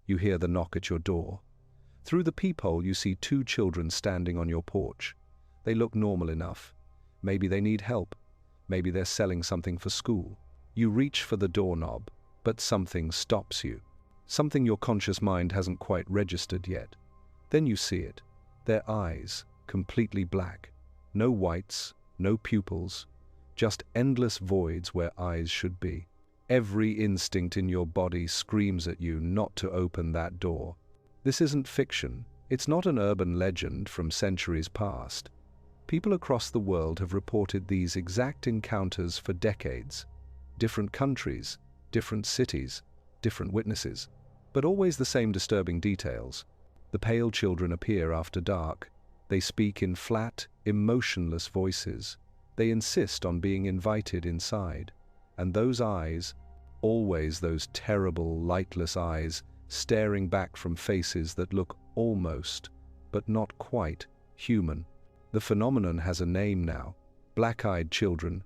You hear the knock at your door. Through the peephole, you see two children standing on your porch. They look normal enough. Maybe they need help. Maybe they're selling something for school. You reach for the doorknob, but something stops you. Something your conscious mind hasn't quite registered yet. Then you see it. Their eyes, completely black. No whites, no pupils, just endless voids where eyes should be. Every instinct in your body screams at you not to open that door. This isn't fiction. It's not an urban legend from centuries past. People across the world have reported these exact encounters for decades. Different countries, different cities, different witnesses, but always the same disturbing details. The pale children appear after dark. They speak in flat, emotionless voices. They insist on being invited inside. And those eyes, always those terrible, lightless eyes, staring back from faces that look almost, but not quite, human. The phenomenon has a name now: black-eyed children,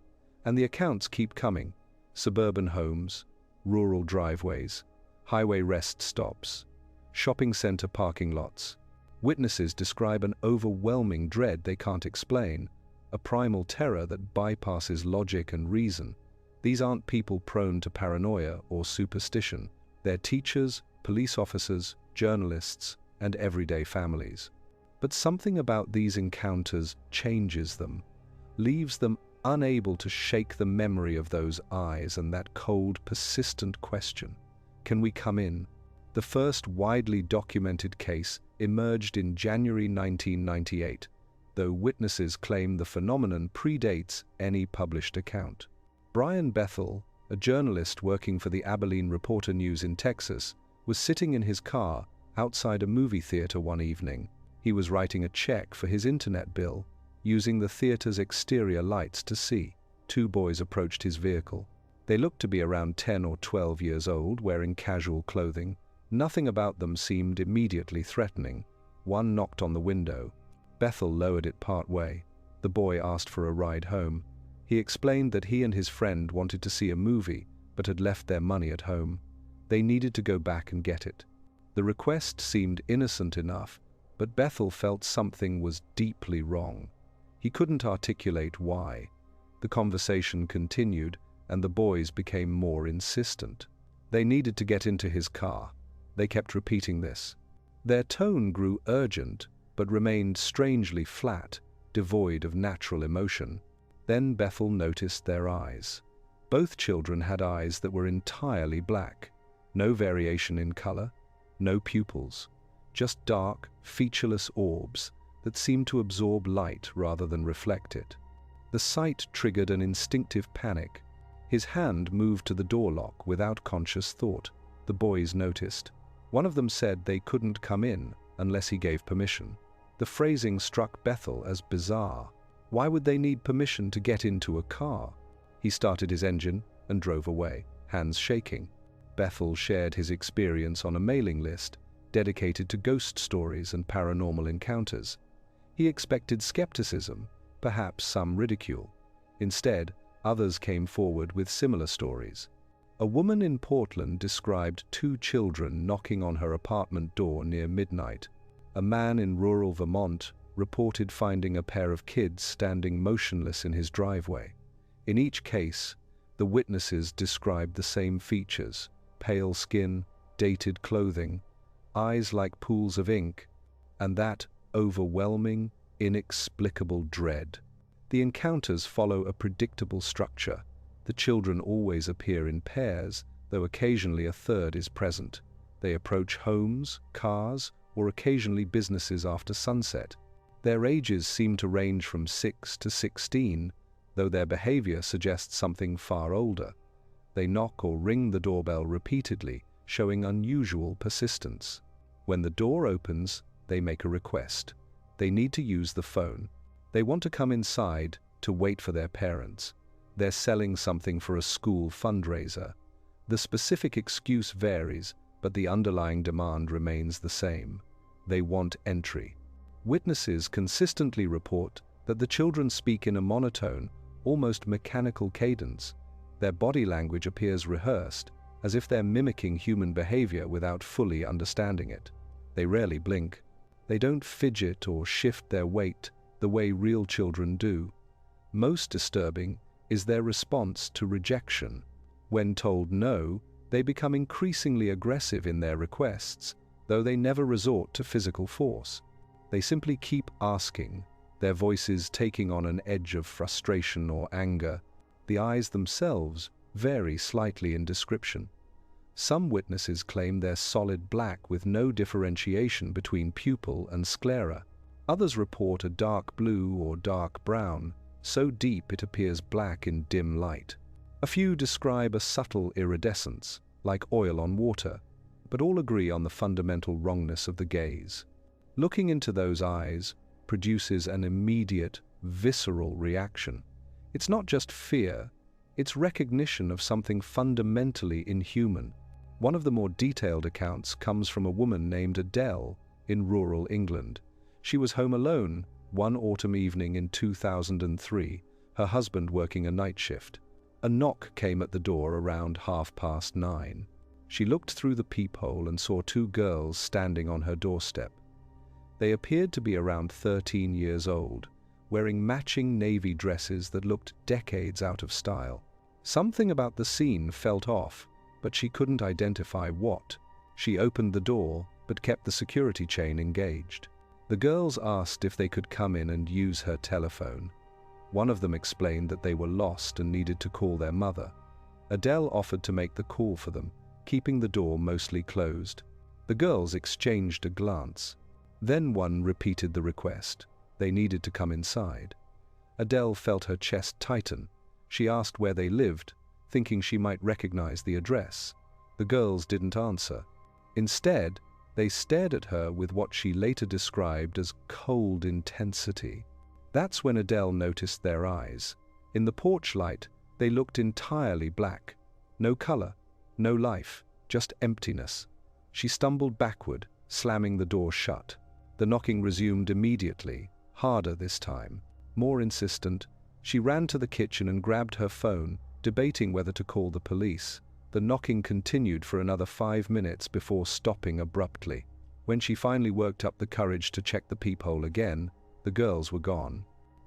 and the accounts keep coming. Suburban homes, rural driveways, highway rest stops, shopping center parking lots. Witnesses describe an overwhelming dread they can't explain, a primal terror that bypasses logic and reason. These aren't people prone to paranoia or superstition. They're teachers, police officers, journalists, and everyday families. But something about these encounters changes them, leaves them unable to shake the memory of those eyes and that cold, persistent question: can we come in? The first widely documented case emerged in January 1998, though witnesses claim the phenomenon predates any published account. Brian Bethel, a journalist working for the Abilene Reporter-News in Texas, was sitting in his car outside a movie theater one evening. He was writing a check for his internet bill, using the theater's exterior lights to see. Two boys approached his vehicle. They looked to be around 10 or 12 years old, wearing casual clothing. Nothing about them seemed immediately threatening. One knocked on the window. Bethel lowered it part way. The boy asked for a ride home. He explained that he and his friend wanted to see a movie, but had left their money at home. They needed to go back and get it. The request seemed innocent enough, but Bethel felt something was deeply wrong. He couldn't articulate why. The conversation continued, and the boys became more insistent. They needed to get into his car. They kept repeating this. Their tone grew urgent, but remained strangely flat, devoid of natural emotion. Then Bethel noticed their eyes. Both children had eyes that were entirely black. No variation in color, no pupils, just dark, featureless orbs that seemed to absorb light rather than reflect it. The sight triggered an instinctive panic. His hand moved to the door lock without conscious thought. The boys noticed. One of them said they couldn't come in unless he gave permission. The phrasing struck Bethel as bizarre. Why would they need permission to get into a car? He started his engine and drove away, hands shaking. Bethel shared his experience on a mailing list dedicated to ghost stories and paranormal encounters. He expected skepticism, perhaps some ridicule. Instead, others came forward with similar stories. A woman in Portland described two children knocking on her apartment door near midnight. A man in rural Vermont reported finding a pair of kids standing motionless in his driveway. In each case, the witnesses described the same features: pale skin, dated clothing, eyes like pools of ink, and that overwhelming, inexplicable dread. The encounters follow a predictable structure. The children always appear in pairs, though occasionally a third is present. They approach homes, cars, or occasionally businesses after sunset. Their ages seem to range from 6 to 16, though their behavior suggests something far older. They knock or ring the doorbell repeatedly, showing unusual persistence. When the door opens, they make a request. They need to use the phone. They want to come inside to wait for their parents. They're selling something for a school fundraiser. The specific excuse varies, but the underlying demand remains the same. They want entry. Witnesses consistently report that the children speak in a monotone, almost mechanical cadence. Their body language appears rehearsed, as if they're mimicking human behavior without fully understanding it. They rarely blink. They don't fidget or shift their weight the way real children do. Most disturbing is their response to rejection. When told no, they become increasingly aggressive in their requests, though they never resort to physical force. They simply keep asking, their voices taking on an edge of frustration or anger. The eyes themselves vary slightly in description. Some witnesses claim they're solid black with no differentiation between pupil and sclera. Others report a dark blue or dark brown, so deep it appears black in dim light. A few describe a subtle iridescence, like oil on water, but all agree on the fundamental wrongness of the gaze. Looking into those eyes produces an immediate, visceral reaction. It's not just fear, it's recognition of something fundamentally inhuman. One of the more detailed accounts comes from a woman named Adele in rural England. She was home alone one autumn evening in 2003, her husband working a night shift. A knock came at the door around 9:30. She looked through the peephole and saw two girls standing on her doorstep. They appeared to be around 13 years old, wearing matching navy dresses that looked decades out of style. Something about the scene felt off, but she couldn't identify what. She opened the door, but kept the security chain engaged. The girls asked if they could come in and use her telephone. One of them explained that they were lost and needed to call their mother. Adele offered to make the call for them, keeping the door mostly closed. The girls exchanged a glance. Then one repeated the request. They needed to come inside. Adele felt her chest tighten. She asked where they lived, thinking she might recognize the address. The girls didn't answer. Instead, they stared at her with what she later described as cold intensity. That's when Adele noticed their eyes. In the porch light, they looked entirely black. No color, no life, just emptiness. She stumbled backward, slamming the door shut. The knocking resumed immediately, harder this time, more insistent. She ran to the kitchen and grabbed her phone, debating whether to call the police. The knocking continued for another 5 minutes before stopping abruptly. When she finally worked up the courage to check the peephole again, the girls were gone.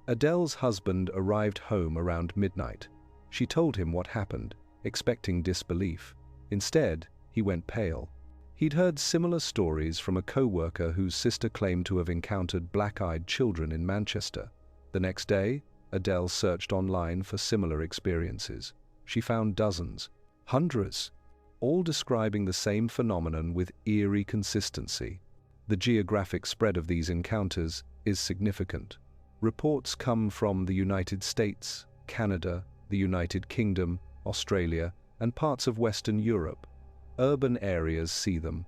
Adele's husband arrived home around midnight. She told him what happened, expecting disbelief. Instead, he went pale. He'd heard similar stories from a co-worker whose sister claimed to have encountered black-eyed children in Manchester. The next day, Adele searched online for similar experiences. She found dozens, hundreds, all describing the same phenomenon with eerie consistency. The geographic spread of these encounters is significant. Reports come from the United States, Canada, the United Kingdom, Australia, and parts of Western Europe. Urban areas see them.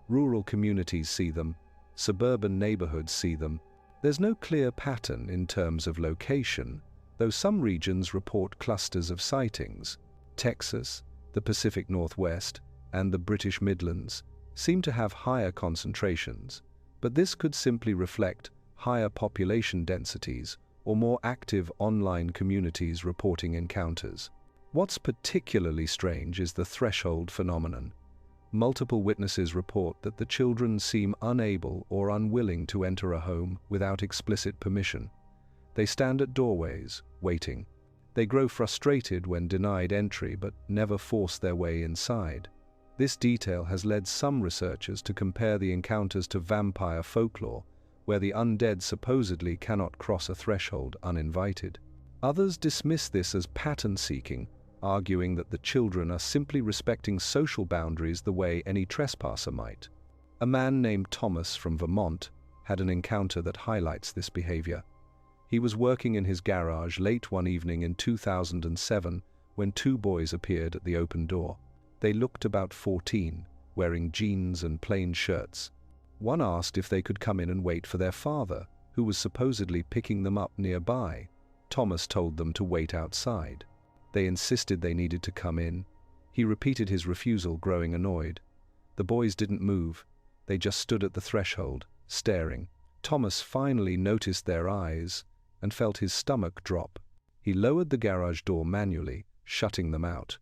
Rural communities see them. Suburban neighborhoods see them. There's no clear pattern in terms of location, though some regions report clusters of sightings. Texas, the Pacific Northwest, and the British Midlands seem to have higher concentrations, but this could simply reflect higher population densities or more active online communities reporting encounters. What's particularly strange is the threshold phenomenon. Multiple witnesses report that the children seem unable or unwilling to enter a home without explicit permission. They stand at doorways, waiting. They grow frustrated when denied entry but never force their way inside. This detail has led some researchers to compare the encounters to vampire folklore, where the undead supposedly cannot cross a threshold uninvited. Others dismiss this as pattern-seeking, arguing that the children are simply respecting social boundaries the way any trespasser might. A man named Thomas from Vermont had an encounter that highlights this behavior. He was working in his garage late one evening in 2007 when two boys appeared at the open door. They looked about 14, wearing jeans and plain shirts. One asked if they could come in and wait for their father, who was supposedly picking them up nearby. Thomas told them to wait outside. They insisted they needed to come in. He repeated his refusal, growing annoyed. The boys didn't move. They just stood at the threshold, staring. Thomas finally noticed their eyes and felt his stomach drop. He lowered the garage door manually, shutting them out.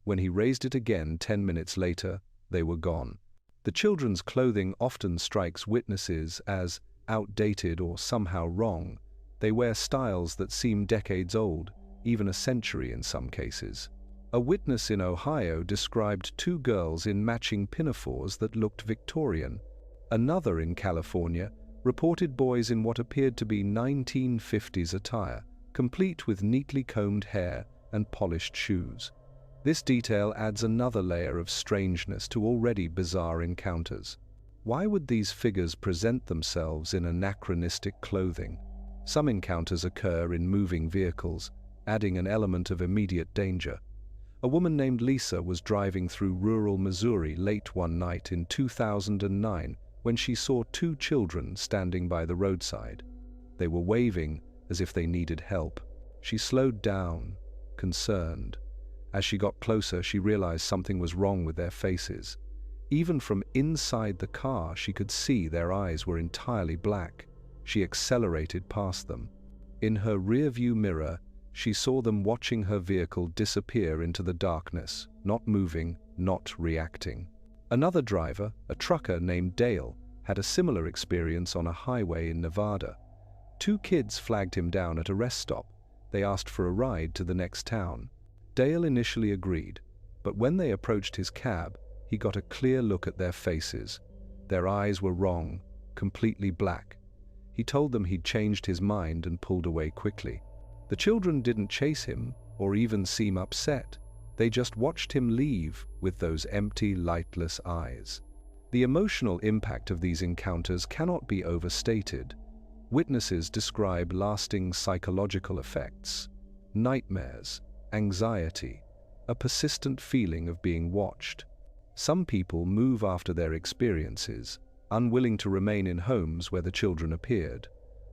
When he raised it again 10 minutes later, they were gone. The children's clothing often strikes witnesses as outdated or somehow wrong. They wear styles that seem decades old, even a century in some cases. A witness in Ohio described two girls in matching pinafores that looked Victorian. Another in California reported boys in what appeared to be 1950s attire, complete with neatly combed hair and polished shoes. This detail adds another layer of strangeness to already bizarre encounters. Why would these figures present themselves in anachronistic clothing? Some encounters occur in moving vehicles, adding an element of immediate danger. A woman named Lisa was driving through rural Missouri late one night in 2009 when she saw two children standing by the roadside. They were waving as if they needed help. She slowed down, concerned. As she got closer, she realized something was wrong with their faces. Even from inside the car, she could see their eyes were entirely black. She accelerated past them. In her rearview mirror, she saw them watching her vehicle disappear into the darkness, not moving, not reacting. Another driver, a trucker named Dale, had a similar experience on a highway in Nevada. Two kids flagged him down at a rest stop. They asked for a ride to the next town. Dale initially agreed, but when they approached his cab, he got a clear look at their faces. Their eyes were wrong, completely black. He told them he'd changed his mind and pulled away quickly. The children didn't chase him or even seem upset. They just watched him leave with those empty, lightless eyes. The emotional impact of these encounters cannot be overstated. Witnesses describe lasting psychological effects, nightmares, anxiety, a persistent feeling of being watched. Some people move after their experiences, unwilling to remain in homes where the children appeared.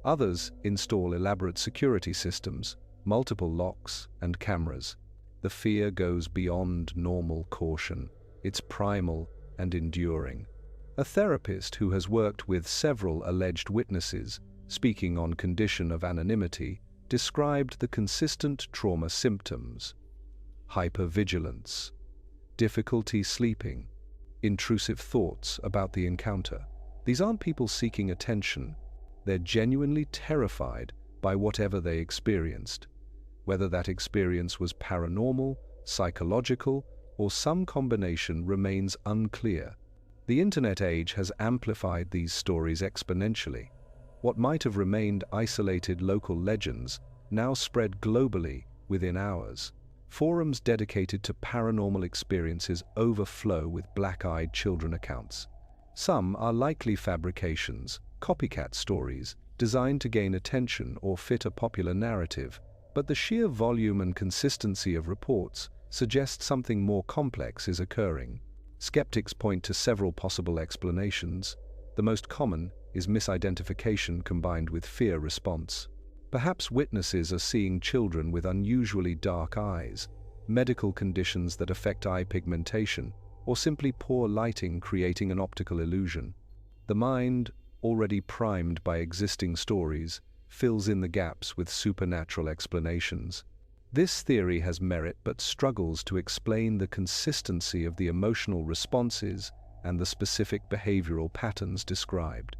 Others install elaborate security systems, multiple locks, and cameras. The fear goes beyond normal caution. It's primal and enduring. A therapist who has worked with several alleged witnesses, speaking on condition of anonymity, described the consistent trauma symptoms: hypervigilance, difficulty sleeping, intrusive thoughts about the encounter. These aren't people seeking attention. They're genuinely terrified by whatever they experienced. Whether that experience was paranormal, psychological, or some combination remains unclear. The internet age has amplified these stories exponentially. What might have remained isolated local legends now spread globally within hours. Forums dedicated to paranormal experiences overflow with black-eyed children accounts. Some are likely fabrications, copycat stories, designed to gain attention or fit a popular narrative, but the sheer volume and consistency of reports suggest something more complex is occurring. Skeptics point to several possible explanations. The most common is misidentification combined with fear response. Perhaps witnesses are seeing children with unusually dark eyes, medical conditions that affect eye pigmentation, or simply poor lighting creating an optical illusion. The mind, already primed by existing stories, fills in the gaps with supernatural explanations. This theory has merit but struggles to explain the consistency of the emotional responses and the specific behavioral patterns described.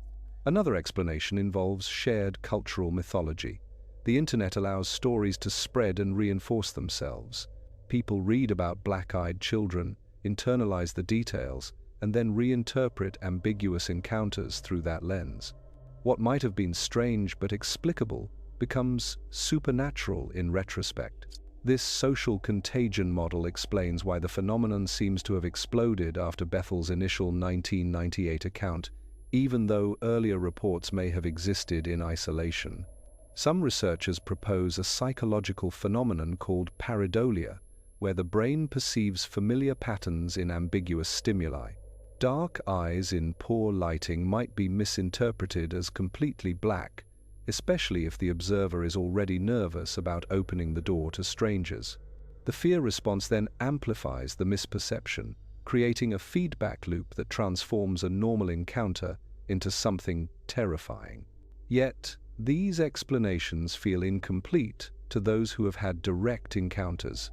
Another explanation involves shared cultural mythology. The internet allows stories to spread and reinforce themselves. People read about black-eyed children, internalize the details, and then reinterpret ambiguous encounters through that lens. What might have been strange but explicable becomes supernatural in retrospect. This social contagion model explains why the phenomenon seems to have exploded after Bethel's initial 1998 account, even though earlier reports may have existed in isolation. Some researchers propose a psychological phenomenon called pareidolia, where the brain perceives familiar patterns in ambiguous stimuli. Dark eyes in poor lighting might be misinterpreted as completely black, especially if the observer is already nervous about opening the door to strangers. The fear response then amplifies the misperception, creating a feedback loop that transforms a normal encounter into something terrifying. Yet, these explanations feel incomplete to those who have had direct encounters.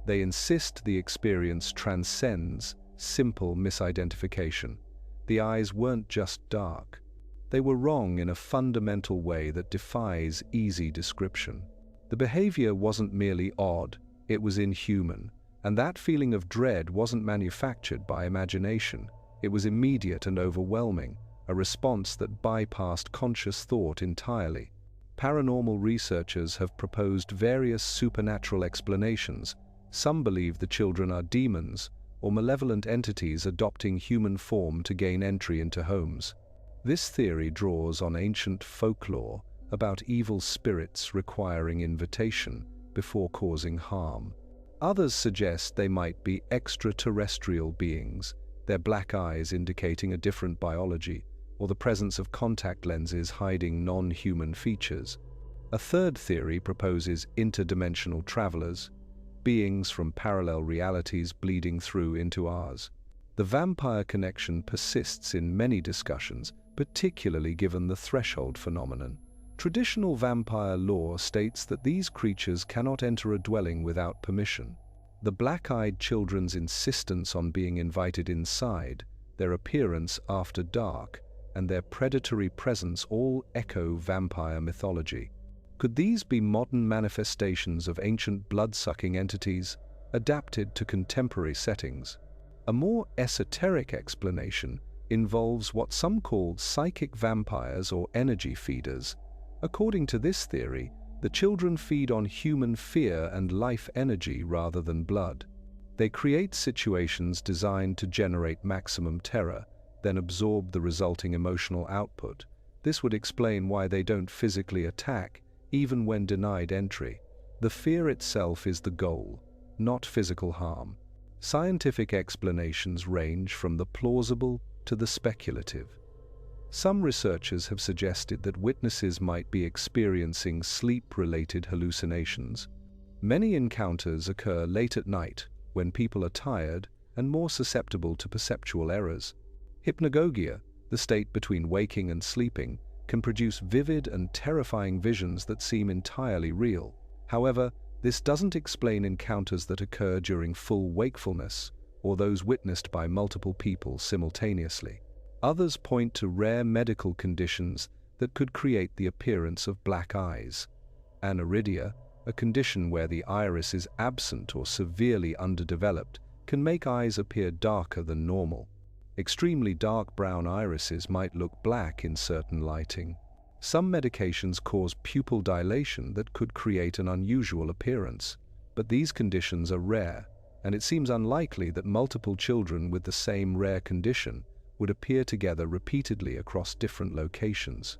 They insist the experience transcends simple misidentification. The eyes weren't just dark. They were wrong in a fundamental way that defies easy description. The behavior wasn't merely odd, it was inhuman, and that feeling of dread wasn't manufactured by imagination. It was immediate and overwhelming, a response that bypassed conscious thought entirely. Paranormal researchers have proposed various supernatural explanations. Some believe the children are demons or malevolent entities adopting human form to gain entry into homes. This theory draws on ancient folklore about evil spirits requiring invitation before causing harm. Others suggest they might be extraterrestrial beings, their black eyes indicating a different biology, or the presence of contact lenses hiding non-human features. A third theory proposes interdimensional travelers, beings from parallel realities bleeding through into ours. The vampire connection persists in many discussions, particularly given the threshold phenomenon. Traditional vampire lore states that these creatures cannot enter a dwelling without permission. The black-eyed children's insistence on being invited inside, their appearance after dark, and their predatory presence all echo vampire mythology. Could these be modern manifestations of ancient blood-sucking entities, adapted to contemporary settings? A more esoteric explanation involves what some call psychic vampires or energy feeders. According to this theory, the children feed on human fear and life energy rather than blood. They create situations designed to generate maximum terror, then absorb the resulting emotional output. This would explain why they don't physically attack, even when denied entry. The fear itself is the goal, not physical harm. Scientific explanations range from the plausible to the speculative. Some researchers have suggested that witnesses might be experiencing sleep-related hallucinations. Many encounters occur late at night, when people are tired and more susceptible to perceptual errors. Hypnagogia, the state between waking and sleeping, can produce vivid and terrifying visions that seem entirely real. However, this doesn't explain encounters that occur during full wakefulness or those witnessed by multiple people simultaneously. Others point to rare medical conditions that could create the appearance of black eyes. Aniridia, a condition where the iris is absent or severely underdeveloped, can make eyes appear darker than normal. Extremely dark brown irises might look black in certain lighting. Some medications cause pupil dilation that could create an unusual appearance, but these conditions are rare, and it seems unlikely that multiple children with the same rare condition would appear together repeatedly across different locations.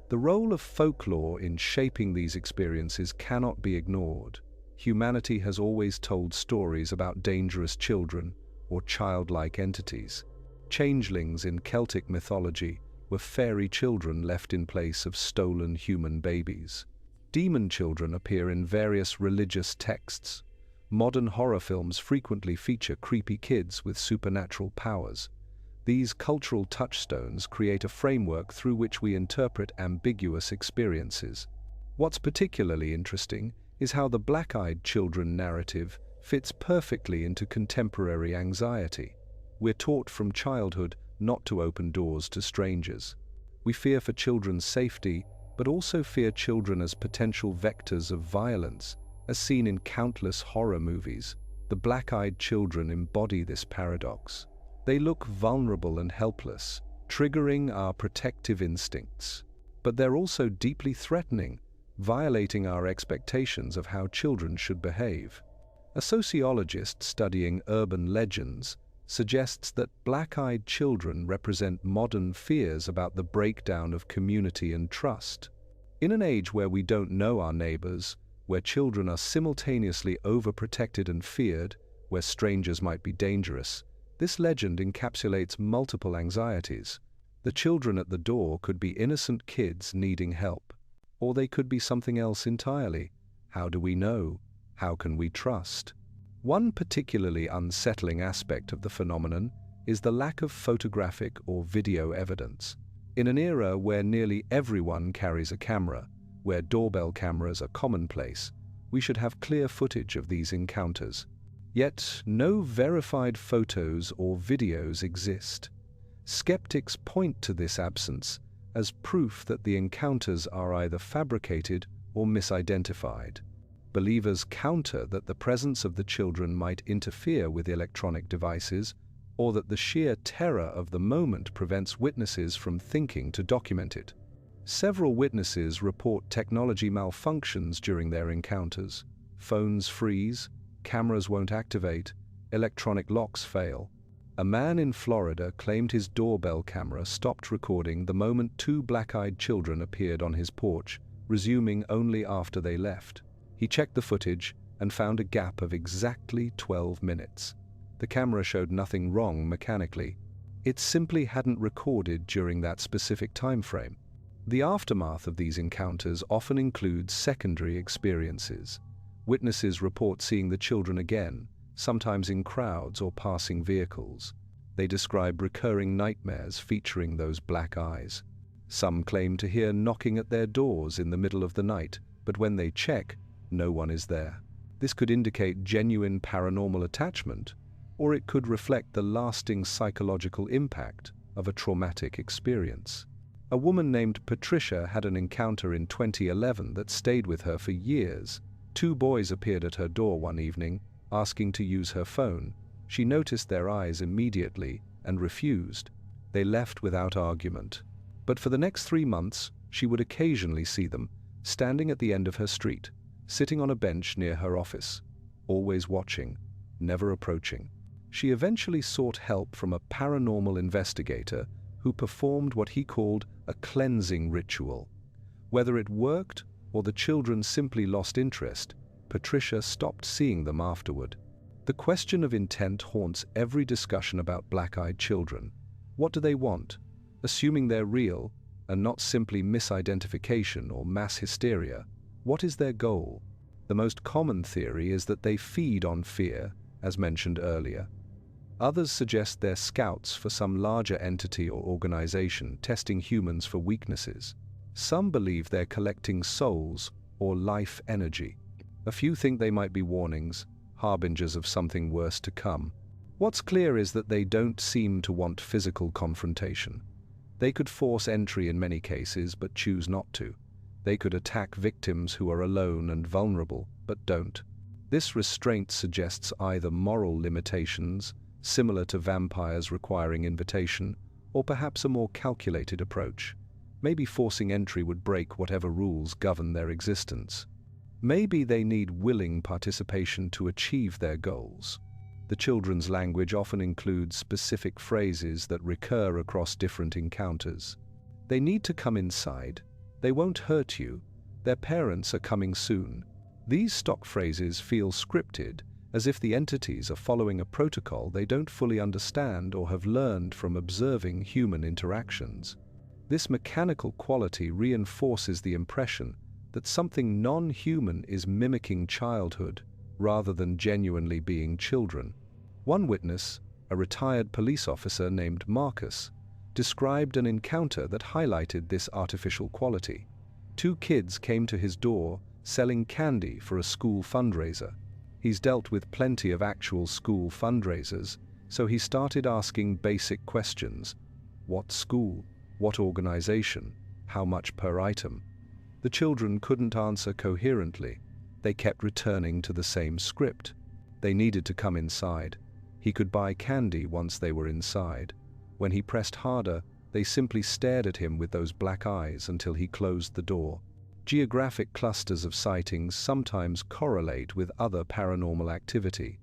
The role of folklore in shaping these experiences cannot be ignored. Humanity has always told stories about dangerous children or childlike entities. Changelings in Celtic mythology were fairy children left in place of stolen human babies. Demon children appear in various religious texts. Modern horror films frequently feature creepy kids with supernatural powers. These cultural touchstones create a framework through which we interpret ambiguous experiences. What's particularly interesting is how the black-eyed children narrative fits perfectly into contemporary anxiety. We're taught from childhood not to open doors to strangers. We fear for children's safety, but also fear children as potential vectors of violence, as seen in countless horror movies. The black-eyed children embody this paradox. They look vulnerable and helpless, triggering our protective instincts. But they're also deeply threatening, violating our expectations of how children should behave. A sociologist studying urban legends suggests that black-eyed children represent modern fears about the breakdown of community and trust. In an age where we don't know our neighbors, where children are simultaneously overprotected and feared, where strangers might be dangerous, this legend encapsulates multiple anxieties. The children at the door could be innocent kids needing help, or they could be something else entirely. How do we know? How can we trust? One particularly unsettling aspect of the phenomenon is the lack of photographic or video evidence. In an era where nearly everyone carries a camera, where doorbell cameras are commonplace, we should have clear footage of these encounters. Yet, no verified photos or videos exist. Skeptics point to this absence as proof that the encounters are either fabricated or misidentified. Believers counter that the presence of the children might interfere with electronic devices, or that the sheer terror of the moment prevents witnesses from thinking to document it. Several witnesses report technology malfunctions during their encounters. Phones freeze, cameras won't activate, electronic locks fail. A man in Florida claimed his doorbell camera stopped recording the moment two black-eyed children appeared on his porch, resuming only after they left. He checked the footage and found a gap of exactly 12 minutes. The camera showed nothing wrong mechanically. It simply hadn't recorded during that specific time frame. The aftermath of these encounters often includes secondary experiences. Witnesses report seeing the children again, sometimes in crowds or passing vehicles. They describe recurring nightmares featuring those black eyes. Some claim to hear knocking at their doors in the middle of the night, but when they check, no one is there. This could indicate genuine paranormal attachment, or it could reflect the lasting psychological impact of a traumatic experience. A woman named Patricia had an encounter in 2011 that stayed with her for years. Two boys appeared at her door one evening, asking to use her phone. She noticed their eyes immediately and refused. They left without argument. But for the next 3 months, she would occasionally see them, standing at the end of her street, sitting on a bench near her office, always watching, never approaching. She eventually sought help from a paranormal investigator who performed what he called a cleansing ritual. Whether it worked or the children simply lost interest, Patricia stopped seeing them afterward. The question of intent haunts every discussion about black-eyed children. What do they want? Assuming they're real, and not simply misidentification or mass hysteria, what is their goal? The most common theory is that they feed on fear, as mentioned earlier. Others suggest they're scouts for some larger entity or organization testing humans for weaknesses. Some believe they're collecting souls or life energy. A few think they might be warnings, harbingers of something worse to come. What's clear is that they don't seem to want physical confrontation. They could force entry in many cases, but choose not to. They could attack victims who are alone and vulnerable, but don't. This restraint suggests either moral limitations, similar to vampires requiring invitation, or perhaps a more calculated approach. Maybe forcing entry would break whatever rules govern their existence. Maybe they need willing participation to achieve their goals. The children's language often includes specific phrases that recur across different encounters. They need to come inside. They won't hurt you. Their parents are coming soon. These stock phrases feel scripted, as if the entities are following a protocol they don't fully understand or have learned from observing human interactions. This mechanical quality reinforces the impression that something non-human is mimicking childhood rather than genuinely being children. One witness, a retired police officer named Marcus, described an encounter that highlighted this artificial quality. Two kids came to his door selling candy for a school fundraiser. He's dealt with plenty of actual school fundraisers, so he started asking basic questions. What school? What organization? How much per item? The children couldn't answer coherently. They kept returning to the same script. They needed to come inside. He could buy candy once they were inside. When he pressed harder, they simply stared at him with those black eyes until he closed the door. Geographic clusters of sightings sometimes correlate with other paranormal activity.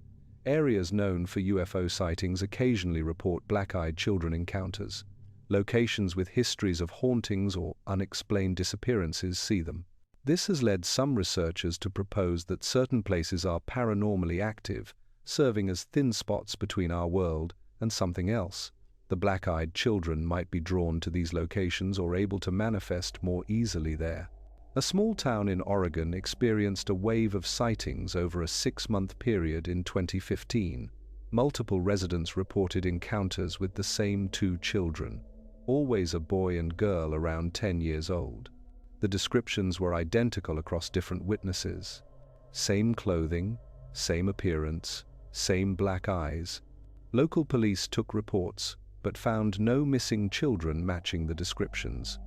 Areas known for UFO sightings occasionally report black-eyed children encounters. Locations with histories of hauntings or unexplained disappearances see them. This has led some researchers to propose that certain places are paranormally active, serving as thin spots between our world and something else. The black-eyed children might be drawn to these locations or able to manifest more easily there. A small town in Oregon experienced a wave of sightings over a 6-month period in 2015. Multiple residents reported encounters with the same two children, always a boy and girl around 10 years old. The descriptions were identical across different witnesses. Same clothing, same appearance, same black eyes. Local police took reports, but found no missing children matching the descriptions.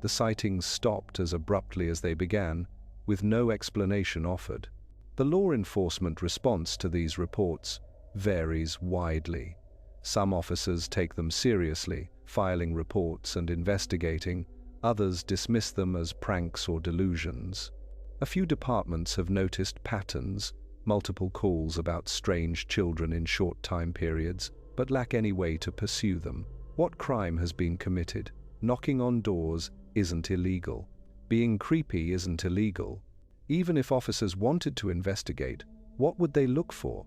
The sightings stopped as abruptly as they began, with no explanation offered. The law enforcement response to these reports varies widely. Some officers take them seriously, filing reports and investigating. Others dismiss them as pranks or delusions. A few departments have noticed patterns, multiple calls about strange children in short time periods, but lack any way to pursue them. What crime has been committed? Knocking on doors isn't illegal. Being creepy isn't illegal. Even if officers wanted to investigate, what would they look for?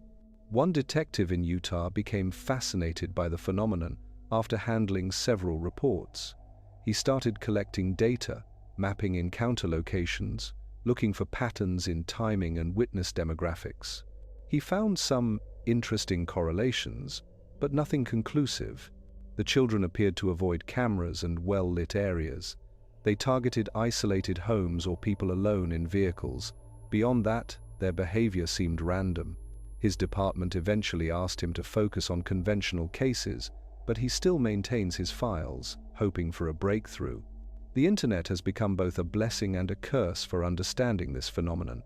One detective in Utah became fascinated by the phenomenon after handling several reports. He started collecting data, mapping encounter locations, looking for patterns in timing and witness demographics. He found some interesting correlations, but nothing conclusive. The children appeared to avoid cameras and well-lit areas. They targeted isolated homes or people alone in vehicles. Beyond that, their behavior seemed random. His department eventually asked him to focus on conventional cases, but he still maintains his files, hoping for a breakthrough. The internet has become both a blessing and a curse for understanding this phenomenon.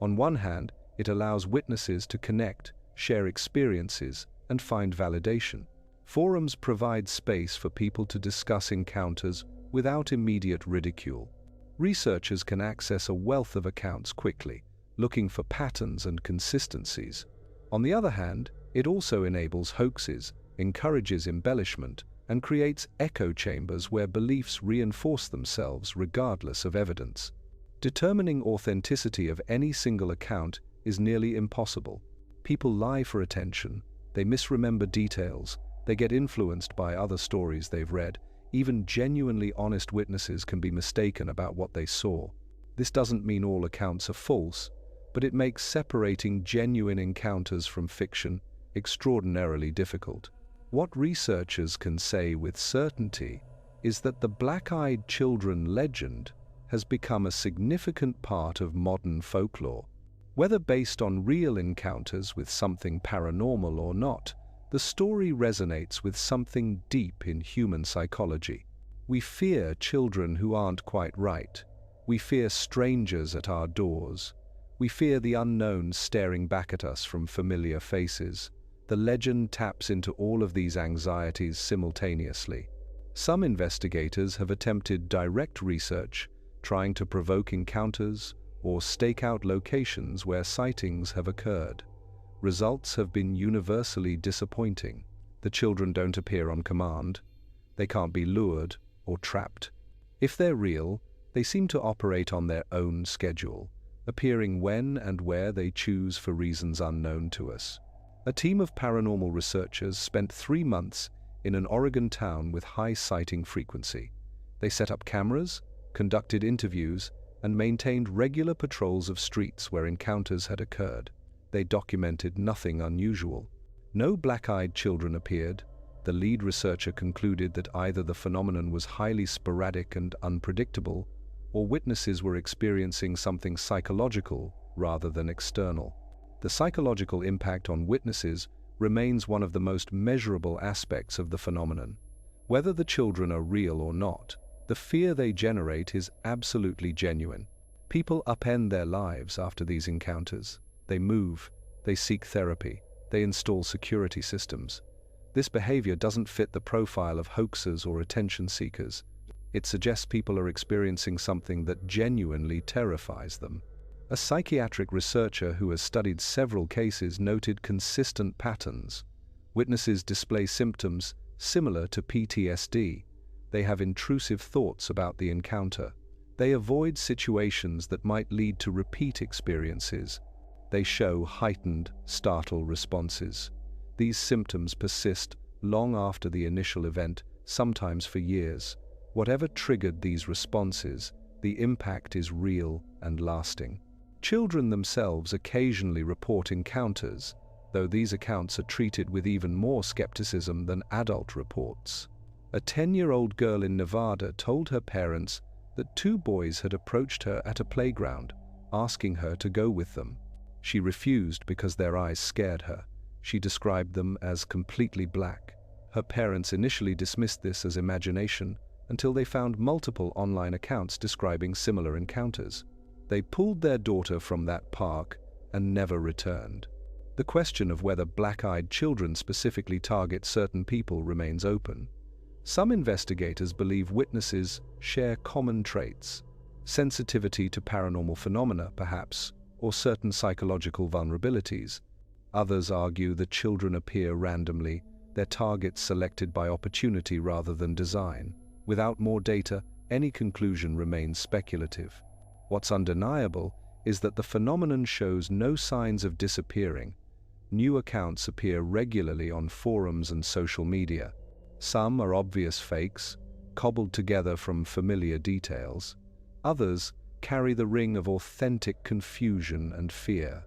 On one hand, it allows witnesses to connect, share experiences, and find validation. Forums provide space for people to discuss encounters without immediate ridicule. Researchers can access a wealth of accounts quickly, looking for patterns and consistencies. On the other hand, it also enables hoaxes, encourages embellishment, and creates echo chambers where beliefs reinforce themselves regardless of evidence. Determining authenticity of any single account is nearly impossible. People lie for attention, they misremember details, they get influenced by other stories they've read. Even genuinely honest witnesses can be mistaken about what they saw. This doesn't mean all accounts are false, but it makes separating genuine encounters from fiction extraordinarily difficult. What researchers can say with certainty is that the black-eyed children legend has become a significant part of modern folklore. Whether based on real encounters with something paranormal or not, the story resonates with something deep in human psychology. We fear children who aren't quite right. We fear strangers at our doors. We fear the unknown staring back at us from familiar faces. The legend taps into all of these anxieties simultaneously. Some investigators have attempted direct research, trying to provoke encounters or stake out locations where sightings have occurred. Results have been universally disappointing. The children don't appear on command. They can't be lured or trapped. If they're real, they seem to operate on their own schedule, appearing when and where they choose for reasons unknown to us. A team of paranormal researchers spent 3 months in an Oregon town with high sighting frequency. They set up cameras, conducted interviews, and maintained regular patrols of streets where encounters had occurred. They documented nothing unusual. No black-eyed children appeared. The lead researcher concluded that either the phenomenon was highly sporadic and unpredictable, or witnesses were experiencing something psychological rather than external. The psychological impact on witnesses remains one of the most measurable aspects of the phenomenon. Whether the children are real or not, the fear they generate is absolutely genuine. People upend their lives after these encounters. They move, they seek therapy, they install security systems. This behavior doesn't fit the profile of hoaxers or attention seekers. It suggests people are experiencing something that genuinely terrifies them. A psychiatric researcher who has studied several cases noted consistent patterns. Witnesses display symptoms similar to PTSD. They have intrusive thoughts about the encounter. They avoid situations that might lead to repeat experiences. They show heightened, startled responses. These symptoms persist long after the initial event, sometimes for years. Whatever triggered these responses, the impact is real and lasting. Children themselves occasionally report encounters, though these accounts are treated with even more skepticism than adult reports. A 10-year-old girl in Nevada told her parents that 2 boys had approached her at a playground, asking her to go with them. She refused because their eyes scared her. She described them as completely black. Her parents initially dismissed this as imagination until they found multiple online accounts describing similar encounters. They pulled their daughter from that park and never returned. The question of whether black-eyed children specifically target certain people remains open. Some investigators believe witnesses share common traits, sensitivity to paranormal phenomena, perhaps, or certain psychological vulnerabilities. Others argue that children appear randomly, their targets selected by opportunity rather than design. Without more data, any conclusion remains speculative. What's undeniable is that the phenomenon shows no signs of disappearing. New accounts appear regularly on forums and social media. Some are obvious fakes, cobbled together from familiar details. Others carry the ring of authentic confusion and fear.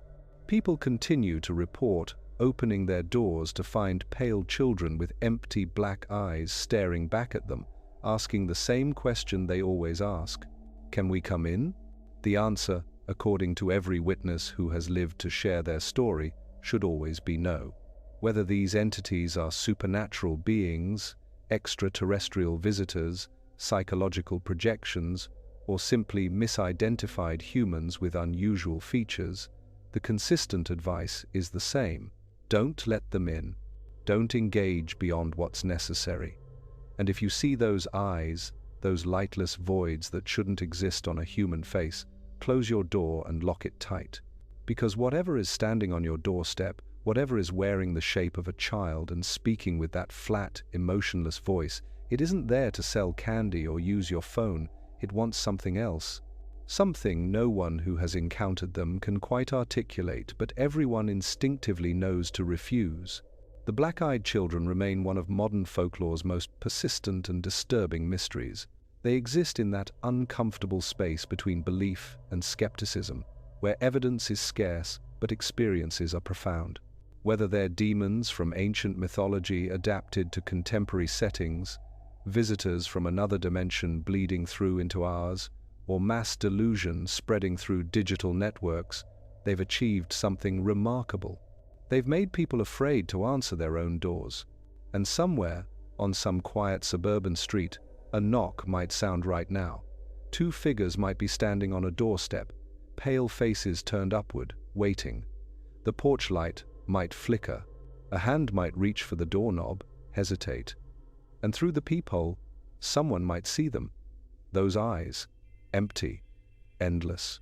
People continue to report opening their doors to find pale children with empty black eyes staring back at them, asking the same question they always ask: "Can we come in?" The answer, according to every witness who has lived to share their story, should always be no. Whether these entities are supernatural beings, extraterrestrial visitors, psychological projections, or simply misidentified humans with unusual features, the consistent advice is the same. Don't let them in. Don't engage beyond what's necessary. And if you see those eyes, those lightless voids that shouldn't exist on a human face, close your door and lock it tight. Because whatever is standing on your doorstep, whatever is wearing the shape of a child and speaking with that flat, emotionless voice, it isn't there to sell candy or use your phone. It wants something else. Something no one who has encountered them can quite articulate, but everyone instinctively knows to refuse. The black-eyed children remain one of modern folklore's most persistent and disturbing mysteries. They exist in that uncomfortable space between belief and skepticism, where evidence is scarce but experiences are profound. Whether they're demons from ancient mythology adapted to contemporary settings, visitors from another dimension bleeding through into ours, or mass delusion spreading through digital networks, they've achieved something remarkable. They've made people afraid to answer their own doors. And somewhere, on some quiet suburban street, a knock might sound right now. Two figures might be standing on a doorstep, pale faces turned upward, waiting. The porch light might flicker. A hand might reach for the doorknob, hesitate. And through the peephole, someone might see them. Those eyes, empty, endless,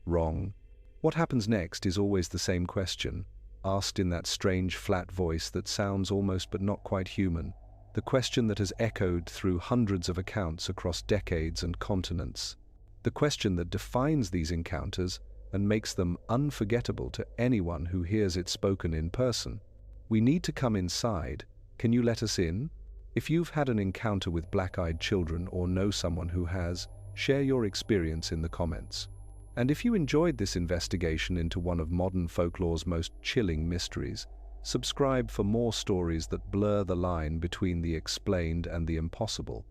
wrong. What happens next is always the same question, asked in that strange flat voice that sounds almost but not quite human. The question that has echoed through hundreds of accounts across decades and continents. The question that defines these encounters and makes them unforgettable to anyone who hears it spoken in person. We need to come inside. Can you let us in? If you've had an encounter with black-eyed children or know someone who has, share your experience in the comments. And if you enjoyed this investigation into one of modern folklore's most chilling mysteries, subscribe for more stories that blur the line between the explained and the impossible.